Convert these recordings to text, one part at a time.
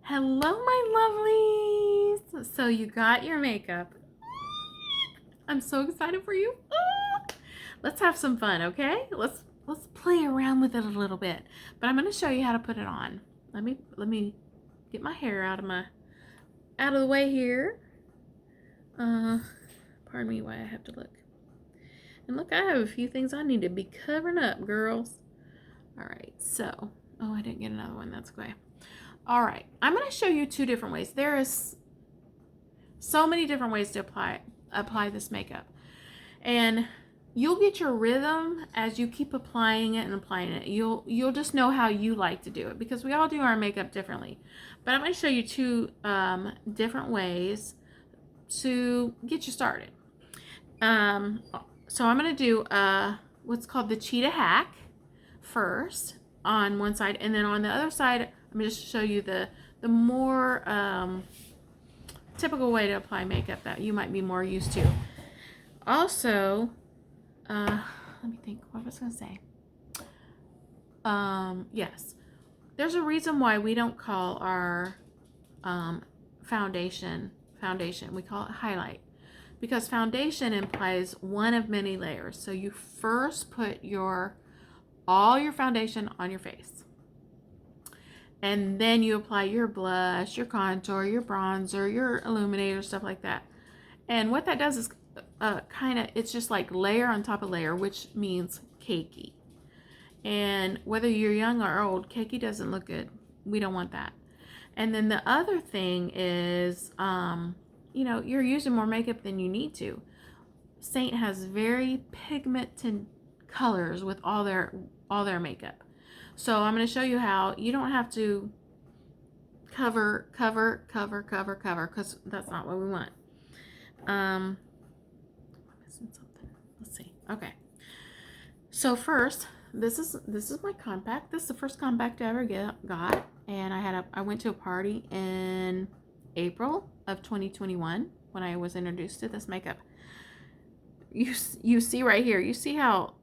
Hello, my lovelies. So you got your makeup. I'm so excited for you. Let's have some fun, okay? Let's play around with it a little bit. But I'm going to show you how to put it on. Let me get my hair out of the way here. Pardon me while I have to look. And look, I have a few things I need to be covering up, girls. All right. So, oh, I didn't get another one. That's okay. All right, I'm going to show you two different ways. There is so many different ways to apply this makeup, and you'll get your rhythm as you keep applying it and applying it. You'll just know how you like to do it, because we all do our makeup differently. But I'm going to show you two different ways to get you started. So I'm going to do what's called the cheetah hack first on one side, and then on the other side I'm going to just show you the more typical way to apply makeup that you might be more used to. Also, let me think what I was going to say. Yes, there's a reason why we don't call our foundation. We call it highlight, because foundation implies one of many layers. So you first put all your foundation on your face, and then you apply your blush, your contour, your bronzer, your illuminator, stuff like that. And what that does is it's just like layer on top of layer, which means cakey. And whether you're young or old, cakey doesn't look good. We don't want that. And then the other thing is, you're using more makeup than you need to. Seint has very pigmented colors with all their makeup. So I'm going to show you how you don't have to cover, because that's not what we want. I'm missing something. Let's see. Okay. So first, this is my compact. This is the first compact I ever got, and I went to a party in April of 2021 when I was introduced to this makeup. You see right here. You see how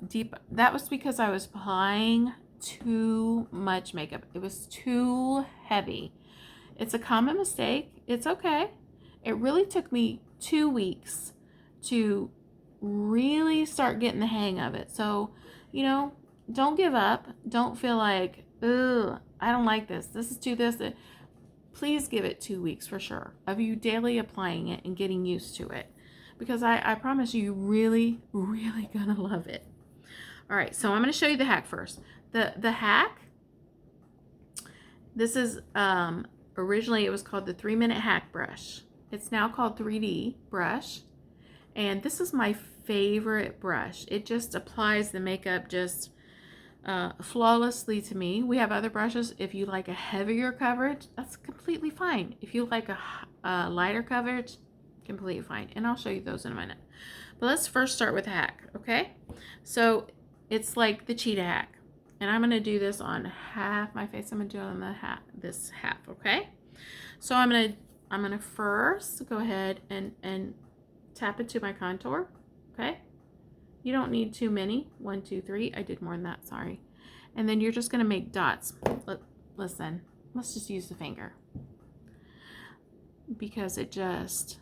deep that was, because I was applying too much makeup. It was too heavy. It's a common mistake. It's okay. It really took me 2 weeks to really start getting the hang of it. So, don't give up. Don't feel like, ugh, I don't like this. This is too this. Please give it 2 weeks for sure of you daily applying it and getting used to it, because I promise you really, really gonna love it. All right, so I'm gonna show you the hack first. The hack, this is, originally it was called the 3-minute hack brush. It's now called 3D brush. And this is my favorite brush. It just applies the makeup just flawlessly to me. We have other brushes. If you like a heavier coverage, that's completely fine. If you like a lighter coverage, completely fine. And I'll show you those in a minute. But let's first start with the hack, okay? So it's like the cheetah hack. And I'm going to do this on half my face. I'm going to do it on this half, okay? So I'm going to first go ahead and tap into my contour, okay? You don't need too many. 1, 2, 3. I did more than that, sorry. And then you're just going to make dots. Listen, let's just use the finger, because it just,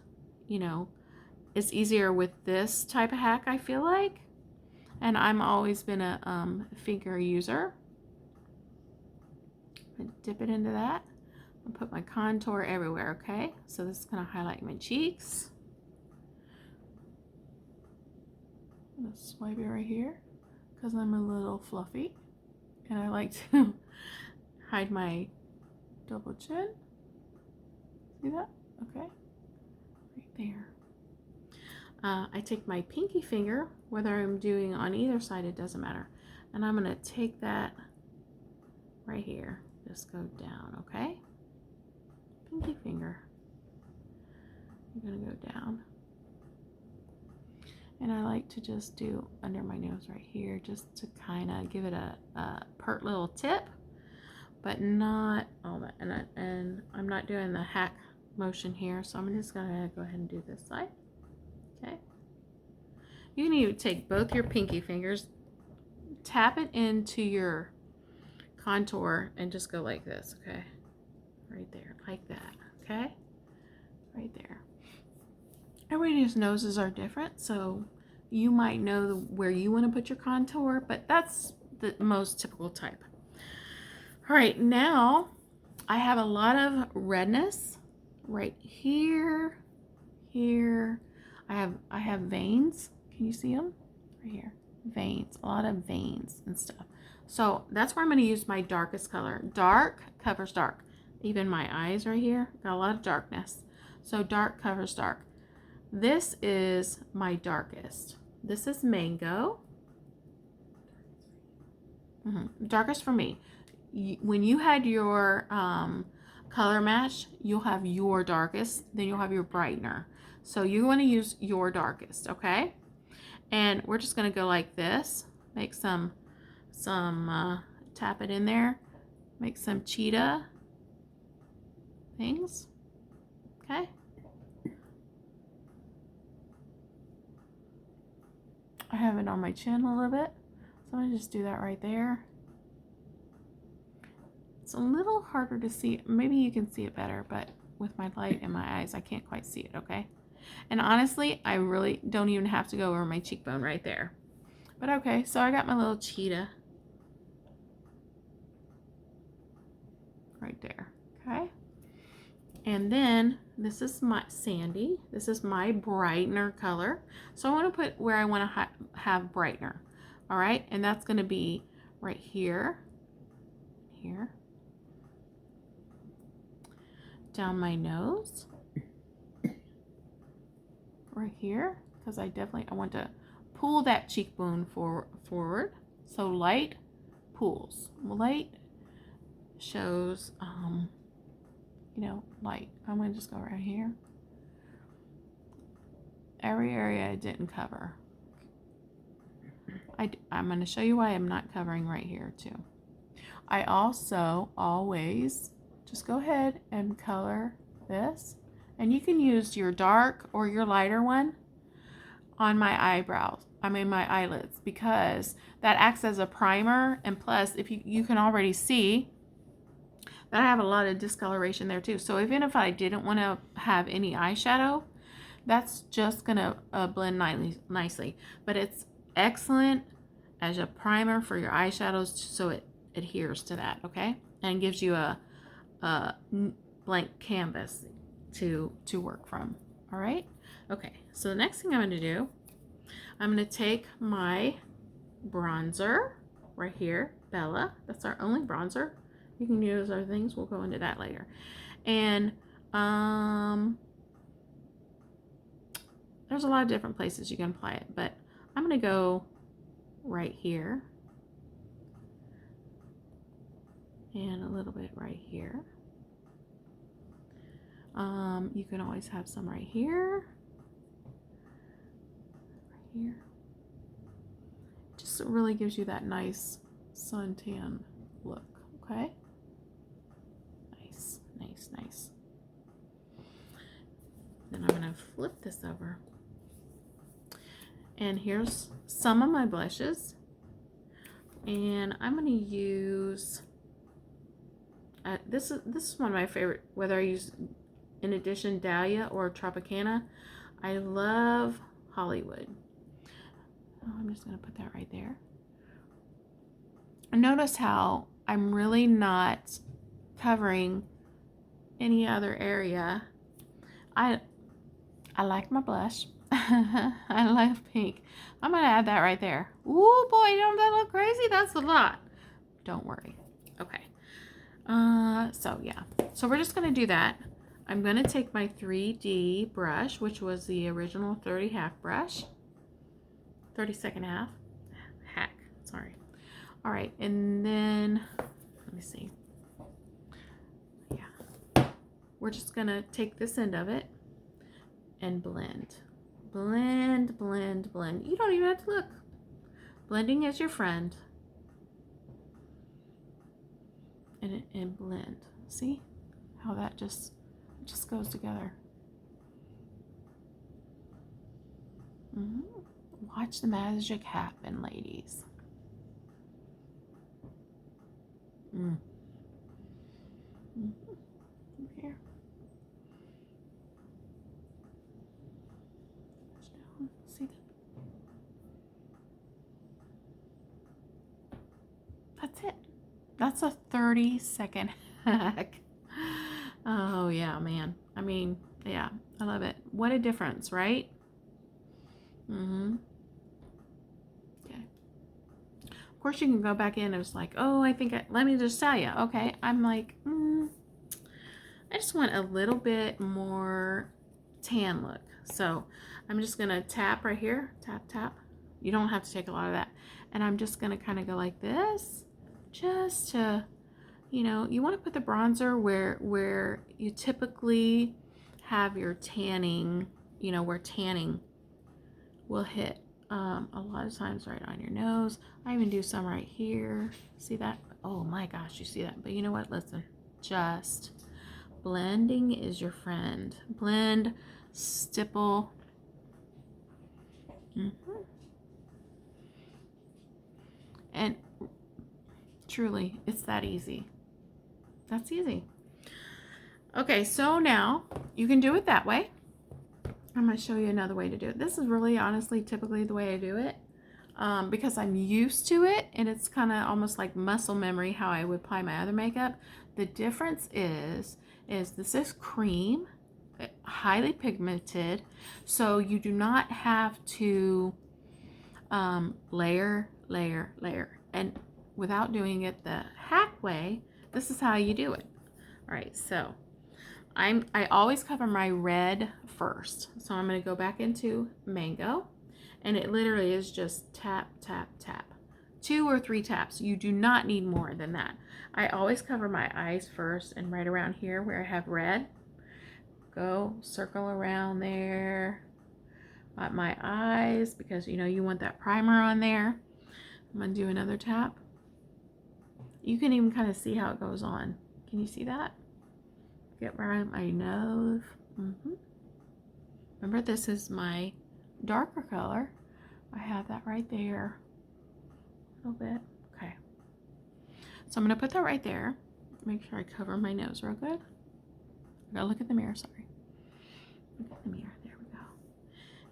it's easier with this type of hack, I feel like. And I'm always been a finger user. I dip it into that. I'll put my contour everywhere, okay? So this is going to highlight my cheeks. I'm going to swipe it right here, because I'm a little fluffy. And I like to hide my double chin. See that? Okay. Right there. I take my pinky finger, whether I'm doing on either side, it doesn't matter. And I'm going to take that right here. Just go down, okay? Pinky finger. You're going to go down. And I like to just do under my nose right here, just to kind of give it a pert little tip, but not all that. And I'm not doing the hack motion here, so I'm just going to go ahead and do this side. Okay. You can even take both your pinky fingers, tap it into your contour, and just go like this, okay? right there, like that, okay? Right there. Everybody's noses are different, so you might know where you want to put your contour, but that's the most typical type. All right, now I have a lot of redness right here, here. I have veins. Can you see them? Right here. Veins, a lot of veins and stuff. So that's where I'm going to use my darkest color. Dark covers dark. Even my eyes right here got a lot of darkness. So dark covers dark. This is my darkest. This is mango. Darkest for me. When you had your color match, you'll have your darkest, then you'll have your brightener. So you want to use your darkest, okay? And we're just going to go like this. Make some tap it in there. Make some cheetah things, okay? I have it on my chin a little bit, so I'm going to just do that right there. It's a little harder to see. Maybe you can see it better, but with my light in my eyes, I can't quite see it, okay? And honestly, I really don't even have to go over my cheekbone right there. But okay, so I got my little cheetah right there, okay? And then this is my sandy. This is my brightener color. So I want to put where I want to have brightener, all right? And that's going to be right here, here, down my nose, right here, because I want to pull that cheekbone forward. So light pulls. Light shows, you know, light. I'm going to just go right here. Every area I didn't cover. I'm going to show you why I'm not covering right here too. I also always just go ahead and color this. And you can use your dark or your lighter one on my eyebrows. My eyelids, because that acts as a primer. And plus, if you can already see that I have a lot of discoloration there too. So even if I didn't want to have any eyeshadow, that's just gonna blend nicely. But it's excellent as a primer for your eyeshadows, so it adheres to that, okay? And gives you a blank canvas to work from. All right? Okay, so the next thing I'm going to do, I'm going to take my bronzer right here, Bella. That's our only bronzer. You can use other things. We'll go into that later. And there's a lot of different places you can apply it, but I'm going to go right here and a little bit right here. You can always have some right here, Just really gives you that nice suntan look, okay? Nice, nice, nice. Then I'm gonna flip this over. And here's some of my blushes. And I'm gonna use, this is one of my favorite, whether I use in addition Dahlia or Tropicana. I love Hollywood. Oh, I'm just gonna put that right there. And notice how I'm really not covering any other area. I like my blush. I love pink. I'm gonna add that right there. Ooh boy, don't that look crazy? That's a lot. Don't worry. Okay. So yeah. So we're just gonna do that. I'm gonna take my 3D brush, which was the original 30 half brush. 32nd half. Hack. Sorry. All right, and then let me see. Yeah. We're just gonna take this end of it and blend. Blend, blend, blend. You don't even have to look. Blending is your friend. And blend. See how that just goes together. Watch the magic happen, ladies. Here. See that? That's it. That's a 30-second hack. Oh yeah, man. I mean, yeah, I love it. What a difference, right? Mm-hmm. Okay. Of course, you can go back in and it's like, oh, let me just tell you. Okay. I'm like, I just want a little bit more tan look. So I'm just going to tap right here. Tap, tap. You don't have to take a lot of that. And I'm just going to kind of go like this. Just to, you know, you want to put the bronzer where you typically have your tanning, you know, where tanning will hit. A lot of times right on your nose. I even do some right here. See that? Oh my gosh, you see that? But you know what? Listen, just blending is your friend. Blend, stipple. And truly, it's that easy. That's easy. Okay, so now you can do it that way. I'm going to show you another way to do it. This is really honestly typically the way I do it because I'm used to it, and it's kind of almost like muscle memory how I would apply my other makeup. The difference is this is cream, highly pigmented, so you do not have to layer, layer, layer. And without doing it the hack way, this is how you do it. All right, so I always cover my red first. So I'm going to go back into Mango, and it literally is just tap, tap, tap. 2 or 3 taps. You do not need more than that. I always cover my eyes first, and right around here where I have red, go circle around there at my eyes because you know you want that primer on there. I'm going to do another tap. You can even kind of see how it goes on. Can you see that? Get around my nose. Remember, this is my darker color. I have that right there. A little bit. Okay. So I'm going to put that right there. Make sure I cover my nose real good. I gotta look at the mirror, sorry. Look at the mirror. There we go.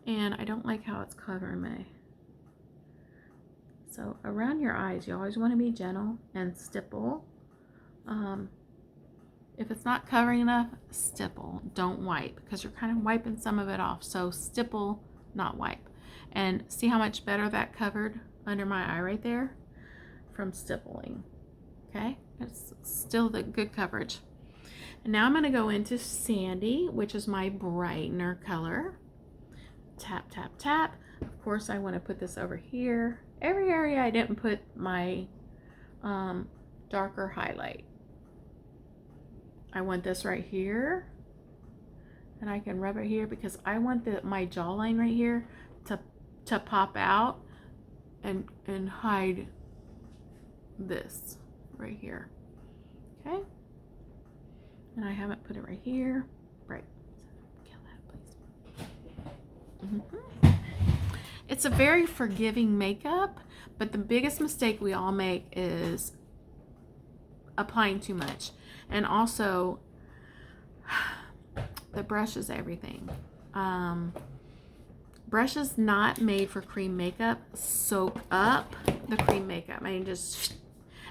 And I don't like how it's covering me. So around your eyes, you always want to be gentle and stipple. If it's not covering enough, stipple. Don't wipe because you're kind of wiping some of it off. So stipple, not wipe. And see how much better that covered under my eye right there from stippling. Okay, it's still the good coverage. And now I'm going to go into Sandy, which is my brightener color. Tap, tap, tap. Of course, I want to put this over here. Every area I didn't put my darker highlight. I want this right here, and I can rub it here because I want my jawline right here to pop out and hide this right here. Okay, and I haven't put it right here. Right, kill that, please. It's a very forgiving makeup, but the biggest mistake we all make is applying too much. And also, the brush is everything. Brushes not made for cream makeup soak up the cream makeup. I mean, just,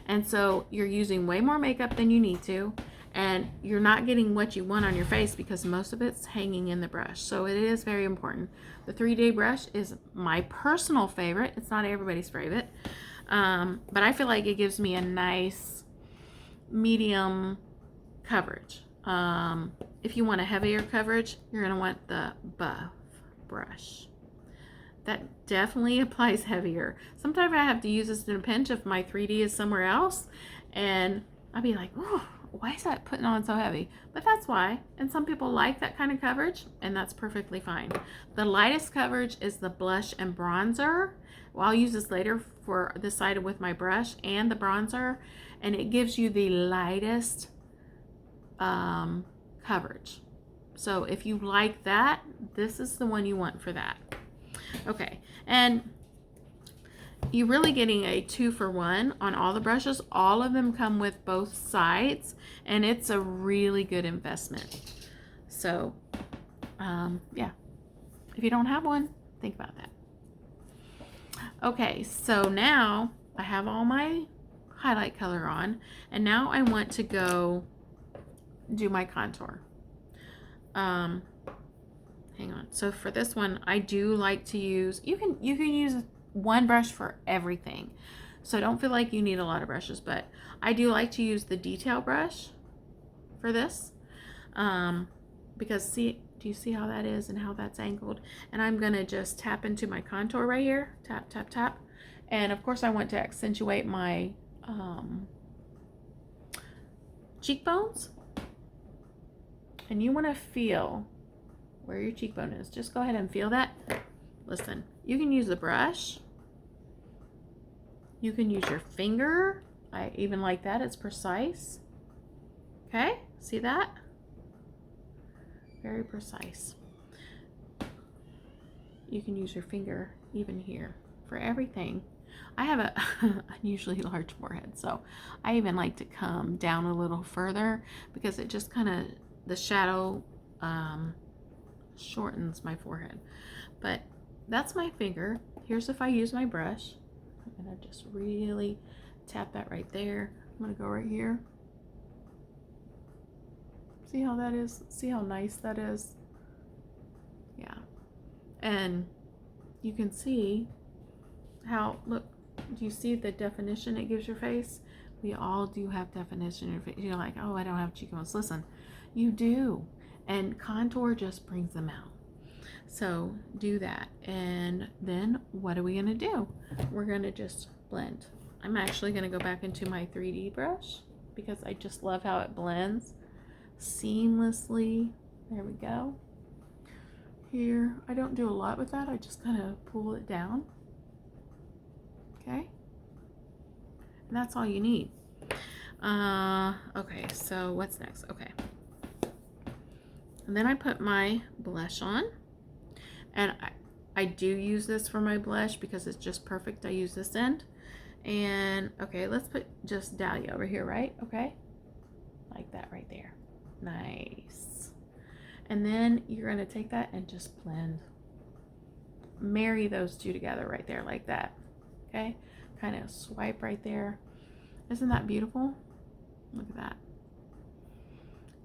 and so you're using way more makeup than you need to, and you're not getting what you want on your face because most of it's hanging in the brush. So it is very important. The 3-day brush is my personal favorite. It's not everybody's favorite, but I feel like it gives me a nice medium coverage. If you want a heavier coverage, you're going to want the buff brush. That definitely applies heavier. Sometimes I have to use this in a pinch if my 3D is somewhere else, and I'll be like, oh, why is that putting on so heavy? But that's why. And some people like that kind of coverage, and that's perfectly fine. The lightest coverage is the blush and bronzer. Well, I'll use this later for this side with my brush and the bronzer, and it gives you the lightest coverage. So if you like that, this is the one you want for that. Okay, and you're really getting a 2-for-1 on all the brushes. All of them come with both sides, and it's a really good investment. So, yeah, if you don't have one, think about that. Okay, so now I have all my highlight color on, and now I want to go do my contour. Hang on. So for this one, I do like to use, you can use one brush for everything. So don't feel like you need a lot of brushes, but I do like to use the detail brush for this. Because do you see how that is and how that's angled? And I'm gonna just tap into my contour right here. Tap, tap, tap. And of course I want to accentuate my cheekbones. And you wanna feel where your cheekbone is. Just go ahead and feel that. Listen, you can use the brush. You can use your finger. I even like that, it's precise. Okay, see that? Very precise. You can use your finger even here for everything. I have a unusually large forehead, so I even like to come down a little further because it just kind of, the shadow shortens my forehead. But that's my finger. Here's if I use my brush. I'm gonna just really tap that right there. I'm gonna go right here. See how that is? See how nice that is? Yeah. And you can see how, look, do you see the definition it gives your face? We all do have definition in your face. You're like, oh, I don't have cheekbones. Listen, you do. And contour just brings them out. So do that. And then what are we going to do? We're going to just blend. I'm actually going to go back into my 3D brush because I just love how it blends seamlessly. There we go. Here, I don't do a lot with that. I just kind of pull it down. Okay. And that's all you need. Okay, so what's next? Okay. And then I put my blush on. And I do use this for my blush because it's just perfect. I use this end. And okay, let's put just Dahlia over here, right? Okay. Like that right there. Nice. And then you're going to take that and just blend. Marry those two together right there like that. Okay. Kind of swipe right there. Isn't that beautiful? Look at that.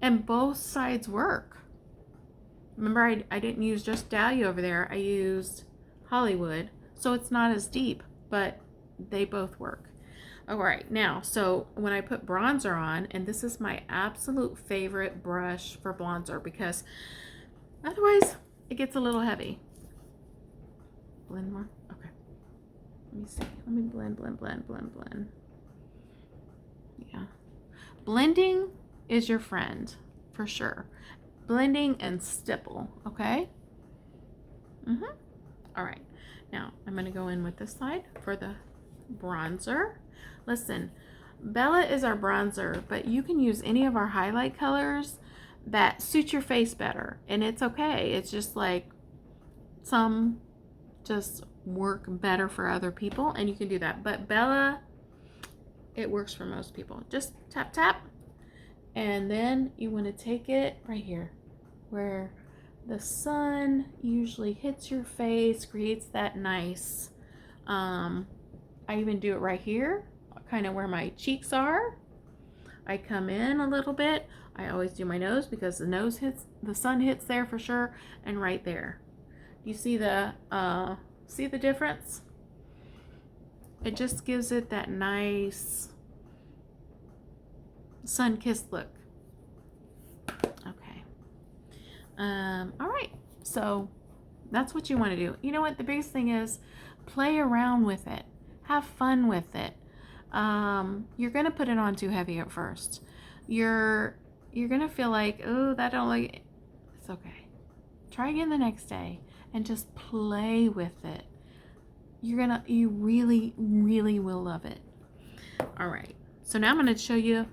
And both sides work. Remember, I didn't use just Dahlia over there. I used Hollywood. So it's not as deep, but they both work. All right, now, so when I put bronzer on, and this is my absolute favorite brush for bronzer because otherwise it gets a little heavy. Blend more. Okay. Let me see. Let me blend, blend, blend, blend, blend. Yeah. Blending is your friend for sure. Blending and stipple, okay? All right, now I'm gonna go in with this side for the bronzer. Listen, Bella is our bronzer, but you can use any of our highlight colors that suit your face better, and it's okay. It's just like some just work better for other people, and you can do that. But Bella, it works for most people. Just tap, tap. And then you want to take it right here where the sun usually hits your face, creates that nice, I even do it right here, kind of where my cheeks are. I come in a little bit. I always do my nose because the sun hits there for sure, and right there. You see the difference? It just gives it that nice sun-kissed look. Okay. All right. So that's what you want to do. You know what? The biggest thing is play around with it. Have fun with it. You're going to put it on too heavy at first. You're going to feel like, oh, that don't like, it's okay. Try again the next day and just play with it. You really, really will love it. All right. So now I'm going to show you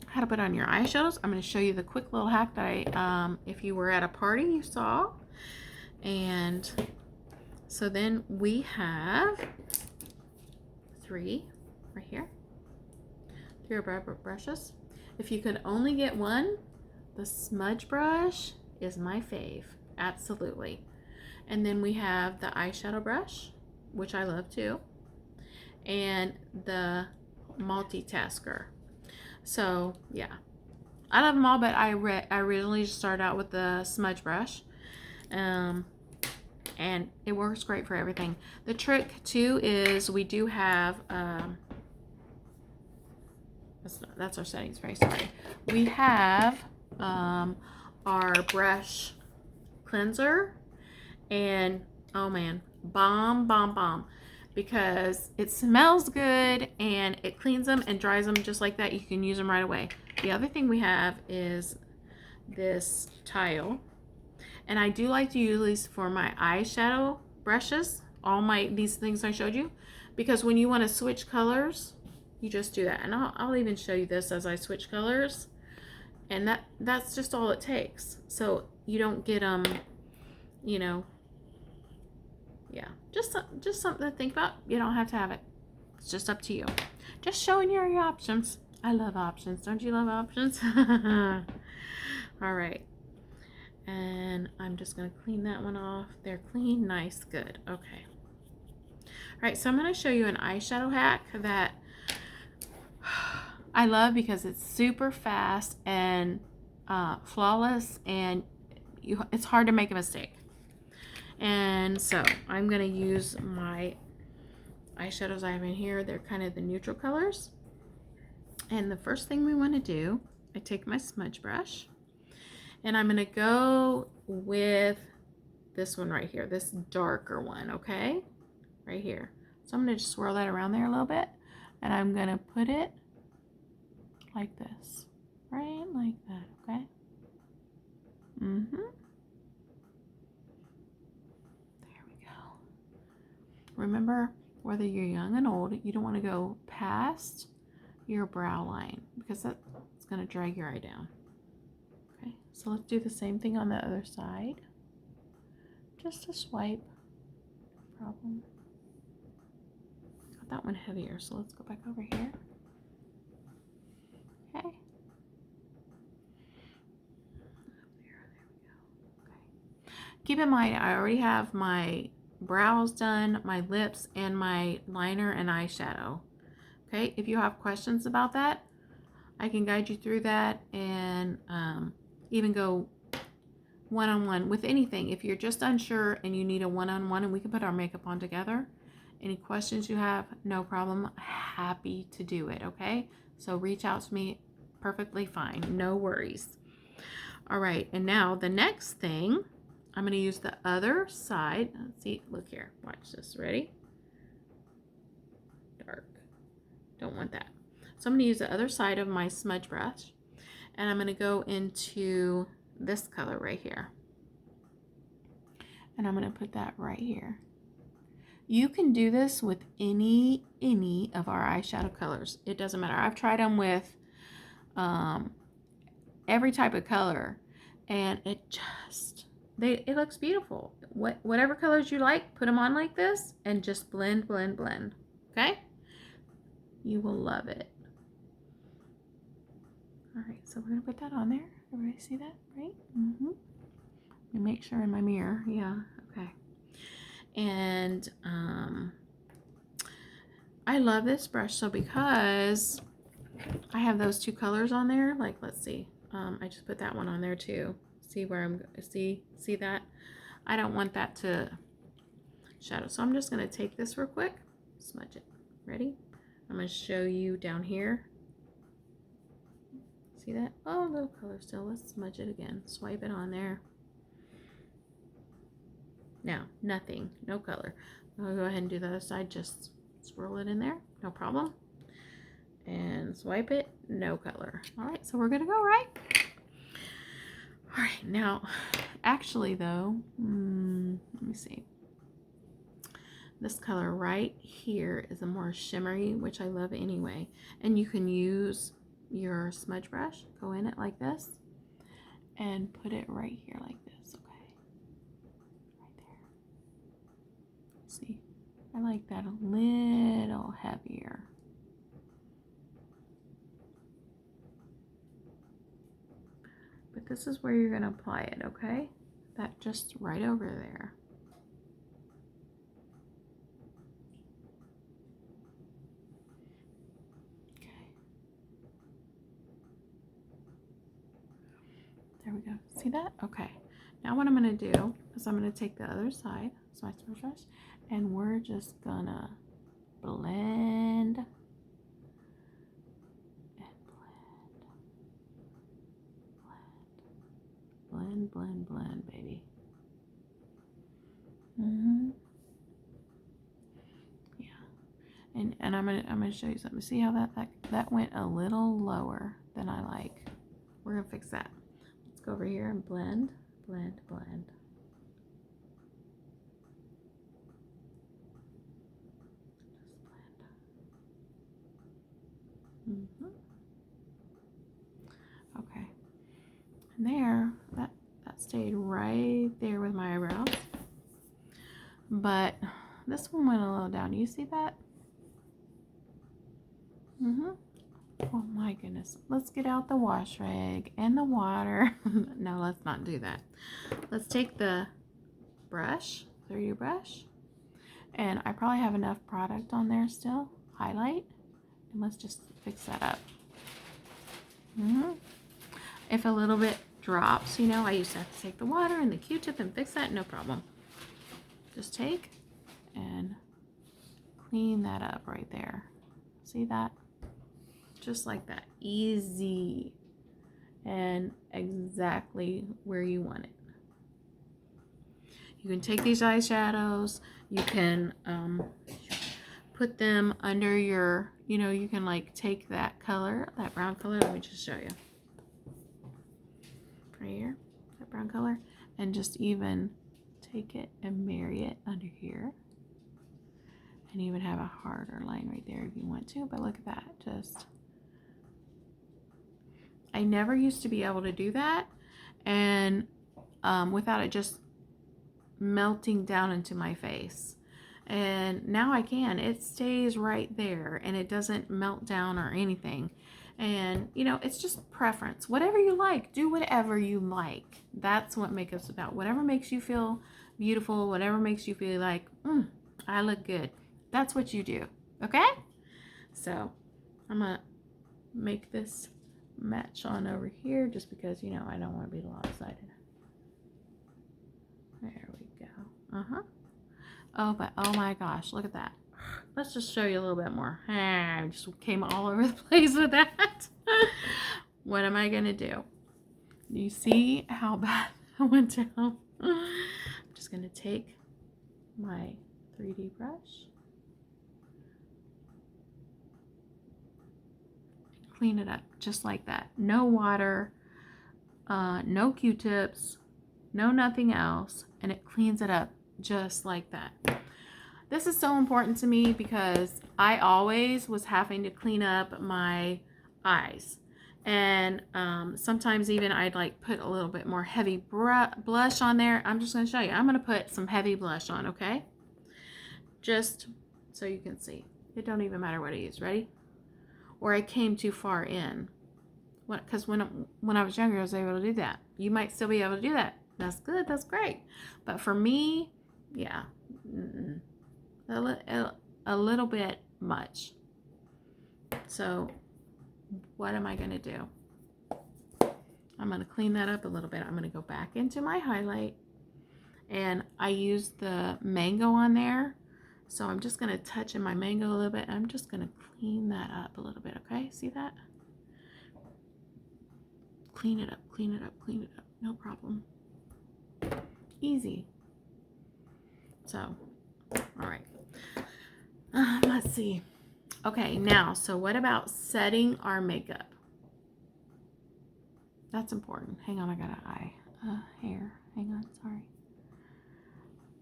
how to put on your eyeshadows. I'm going to show you the quick little hack that I, if you were at a party, you saw. And so then we have 3 right here. 3 brushes. If you could only get one, the smudge brush is my fave, absolutely. And then we have the eyeshadow brush, which I love too, and the multitasker. So yeah, I love them all, but I originally started out with the smudge brush, and it works great for everything. The trick too is we do have that's our settings. Very sorry. We have our brush cleanser, and oh man, bomb, because it smells good and it cleans them and dries them just like that. You can use them right away. The other thing we have is this tile, and I do like to use these for my eyeshadow brushes, these things I showed you, because when you want to switch colors, you just do that. And I'll even show you this as I switch colors, and that's just all it takes. So you don't get them, you know, yeah, just something to think about. You don't have to have it. It's just up to you. Just showing you your options. I love options. Don't you love options? All right. And I'm just going to clean that one off. They're clean, nice, good. Okay. All right, so I'm going to show you an eyeshadow hack that I love because it's super fast and flawless, and it's hard to make a mistake. And so I'm going to use my eyeshadows I have in here. They're kind of the neutral colors. And the first thing we want to do, I take my smudge brush, and I'm going to go with this one right here, this darker one, okay? Right here. So I'm going to just swirl that around there a little bit, and I'm going to put it like this, right like that, okay? There we go. Remember, whether you're young and old, you don't want to go past your brow line because that's going to drag your eye down. Okay, so let's do the same thing on the other side. Just a swipe, no problem. Got that one heavier, so let's go back over here. Okay. There we go. Okay. Keep in mind, I already have my brows done, my lips, and my liner and eyeshadow. Okay, if you have questions about that, I can guide you through that, and even go one-on-one with anything. If you're just unsure and you need a one-on-one, and we can put our makeup on together, any questions you have, no problem, happy to do it. Okay, so reach out to me, perfectly fine, no worries. All right, and now the next thing, I'm going to use the other side. Let's see, look here, watch this. Ready? Dark, don't want that. So I'm going to use the other side of my smudge brush, and I'm going to go into this color right here, and I'm going to put that right here. You can do this with any of our eyeshadow colors. It doesn't matter. I've tried them with every type of color, and it looks beautiful. Whatever colors you like, put them on like this and just blend. Okay? You will love it. All right, so we're gonna put that on there. Everybody see that, right? Let me make sure in my mirror. Yeah, okay. And I love this brush, so because I have those two colors on there, like, let's see, I just put that one on there too. See where I'm, see that? I don't want that to shadow, so I'm just gonna take this real quick, smudge it. Ready? I'm gonna show you down here. See that? Oh, little color still. Let's smudge it again. Swipe it on there. Now, nothing, no color. I'll go ahead and do the other side. Just swirl it in there, no problem. And swipe it, no color. All right, so we're gonna go, right? All right, now, actually though, let me see. This color right here is a more shimmery, which I love anyway. And you can use your smudge brush, go in it like this, and put it right here like this, okay? Right there. See? I like that a little heavier. But this is where you're going to apply it, okay? That just right over there. Okay. There we go. See that? Okay. Now what I'm going to do is I'm going to take the other side, so my smudge brush, and we're just going to blend and blend, baby. Yeah. And I'm gonna show you something. See how that went a little lower than I like. We're gonna fix that. Let's go over here and blend. Just blend. Okay. And there, that stayed right there with my eyebrows. But this one went a little down. Do you see that? Oh my goodness. Let's get out the wash rag and the water. No, let's not do that. Let's take the brush, 3D brush, and I probably have enough product on there still. Highlight, and let's just fix that up. If a little bit drops, you know, I used to have to take the water and the Q-tip and fix that, no problem. Just take and clean that up right there. See that? Just like that. Easy. And exactly where you want it. You can take these eyeshadows, you can put them under your, you know, you can like take that color, that brown color, let me just show you. Right here, that brown color, and just even take it and marry it under here. And even have a harder line right there if you want to, but look at that, just. I never used to be able to do that, and without it just melting down into my face. And now I can. It stays right there, and it doesn't melt down or anything. And, you know, it's just preference. Whatever you like, do whatever you like. That's what makeup's about. Whatever makes you feel beautiful, whatever makes you feel like, I look good. That's what you do, okay? So, I'm going to make this match on over here just because, you know, I don't want to be lopsided. There we go. Oh, but oh my gosh, look at that. Let's just show you a little bit more. I just came all over the place with that. What am I gonna do? You see how bad I went down? I'm just gonna take my 3D brush, clean it up just like that. No water, no Q-tips, no nothing else, and it cleans it up just like that. This is so important to me because I always was having to clean up my eyes, and sometimes even I'd like put a little bit more heavy blush on there. I'm just going to show you. I'm going to put some heavy blush on, okay? Just so you can see. It don't even matter what I use. Ready? Or I came too far in. Because when I was younger, I was able to do that. You might still be able to do that. That's good. That's great. But for me, yeah, a little bit much. So what am I going to do? I'm going to clean that up a little bit. I'm going to go back into my highlight, and I used the mango on there. So I'm just going to touch in my mango a little bit. I'm just going to clean that up a little bit. Okay. See that? Clean it up, clean it up, clean it up. No problem. Easy. So, all right. Let's see. Okay, now, so what about setting our makeup? That's important. Hang on, I got an hair. Hang on, sorry.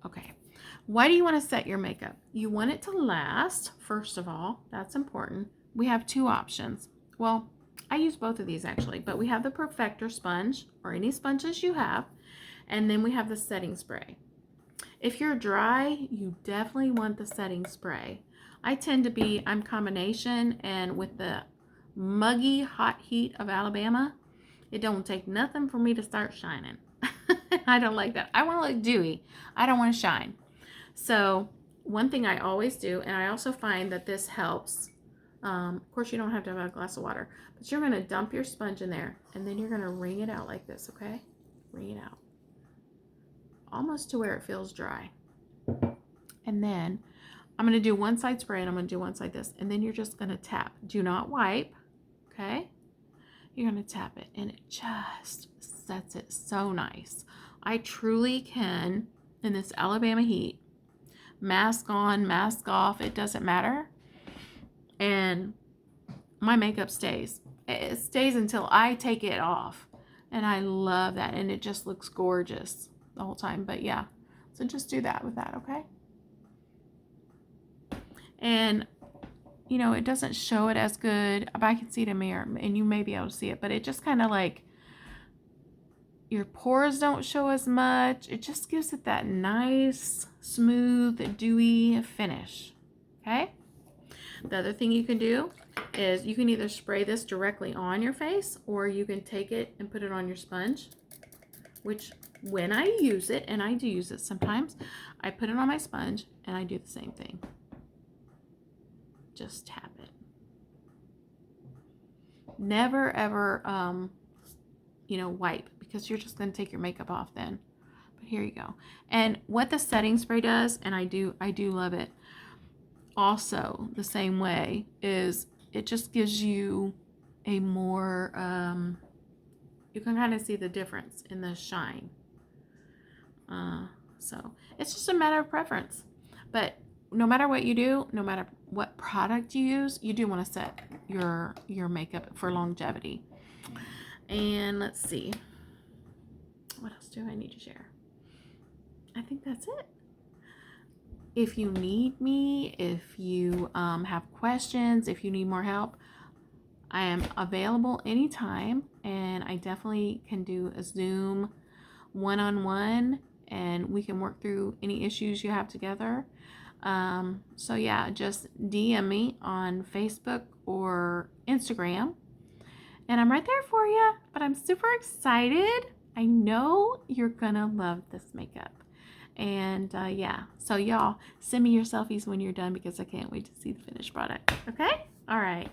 Okay. Why do you want to set your makeup? You want it to last, first of all. That's important. We have two options. Well, I use both of these actually, but we have the Perfector sponge, or any sponges you have, and then we have the setting spray. If you're dry, you definitely want the setting spray. I'm combination, and with the muggy hot heat of Alabama, it don't take nothing for me to start shining. I don't like that. I want to look dewy. I don't want to shine. So one thing I always do, and I also find that this helps. Of course, you don't have to have a glass of water, but you're going to dump your sponge in there, and then you're going to wring it out like this, okay? Wring it out. Almost to where it feels dry. And then I'm going to do one side spray, and I'm going to do one side this, and then you're just going to tap. Do not wipe, okay? You're going to tap it, and it just sets it so nice. I truly can, in this Alabama heat, mask on, mask off, it doesn't matter. And my makeup stays. It stays until I take it off. And I love that. And it just looks gorgeous the whole time. But yeah, so just do that with that, okay? And, you know, it doesn't show it as good, but I can see it in the mirror, and you may be able to see it, but it just kind of like, your pores don't show as much. It just gives it that nice, smooth, dewy finish, okay? The other thing you can do is you can either spray this directly on your face, or you can take it and put it on your sponge, which when I use it, and I do use it sometimes, I put it on my sponge and I do the same thing. Just tap it. Never ever, you know, wipe, because you're just going to take your makeup off then. But here you go. And what the setting spray does, and I do love it also the same way, is it just gives you a more, you can kind of see the difference in the shine. So it's just a matter of preference. But no matter what you do, no matter what product you use, you do want to set your makeup for longevity. And let's see, what else do I need to share? I think that's it. If you need me, if you have questions, if you need more help, I am available anytime, and I definitely can do a Zoom one-on-one, and we can work through any issues you have together. So yeah, just DM me on Facebook or Instagram, and I'm right there for you. But I'm super excited. I know you're gonna love this makeup. And yeah, so y'all send me your selfies when you're done, because I can't wait to see the finished product. Okay? All right.